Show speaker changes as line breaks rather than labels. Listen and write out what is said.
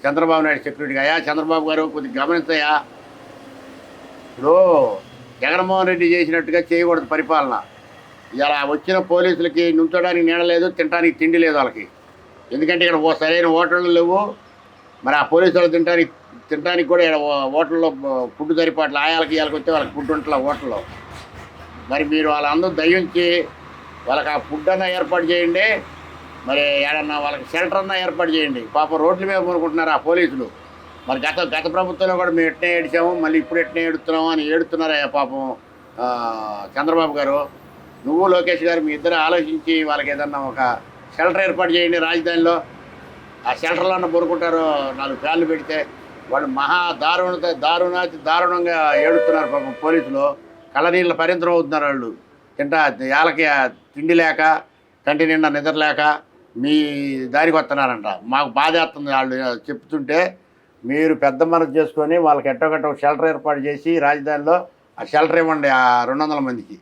చంద్రబాబు నాయుడు సెక్యూరిటీగా. అయ్యా చంద్రబాబు గారు కొద్దిగా గమనించయ్యా, ఇప్పుడు జగన్మోహన్ రెడ్డి చేసినట్టుగా చేయకూడదు పరిపాలన. ఇలా వచ్చిన పోలీసులకి నుంచోడానికి నీడ లేదు, తినడానికి తిండి లేదు వాళ్ళకి. ఎందుకంటే ఇక్కడ సరైన హోటళ్ళు లేవు. మరి ఆ పోలీసు వాళ్ళు తినడానికి కూడా ఇక్కడ హోటల్లో ఫుడ్ సరిపాట్లు, ఆయాలకి ఇవాళకి వస్తే వాళ్ళకి ఫుడ్ ఉంటుందా హోటల్లో. మరి మీరు వాళ్ళందరూ దయించి వాళ్ళకి ఆ ఫుడ్ అన్నా ఏర్పాటు చేయండి. మరి ఏడన్నా వాళ్ళకి షెల్టర్ అన్నా ఏర్పాటు చేయండి. పాపం రోడ్ల మీద కొనుక్కుంటున్నారు ఆ పోలీసులు. మరి గత ప్రభుత్వంలో కూడా మేము ఎట్నే ఏడిచాము, మళ్ళీ ఇప్పుడు ఎట్నే ఏడుస్తున్నాము అని ఏడుతున్నారా పాపం. చంద్రబాబు గారు, నువ్వు లోకేష్ గారు మీ ఇద్దరు ఆలోచించి వాళ్ళకి ఏదన్నా ఒక షెల్టర్ ఏర్పాటు చేయండి రాజధానిలో. ఆ షెల్టర్లో అన్న కొనుక్కుంటారు. 4 ఫ్యాన్లు పెడితే వాళ్ళు దారుణంగా ఏడుతున్నారు పాపం పోలీసులు. కళ్ళనీళ్ళ పరింతరం అవుతున్నారు వాళ్ళు. వాళ్ళకి తిండి లేక, కంటి నిండా నిద్ర లేక మీ దారికి వస్తున్నారంట. మాకు బాధేస్తుంది వాళ్ళు చెప్తుంటే. మీరు పెద్ద మనసు చేసుకొని వాళ్ళకి ఎట్టొకట్ట షెల్టర్ ఏర్పాటు చేసి రాజధానిలో ఆ షెల్టర్ ఇవ్వండి ఆ 200 మందికి.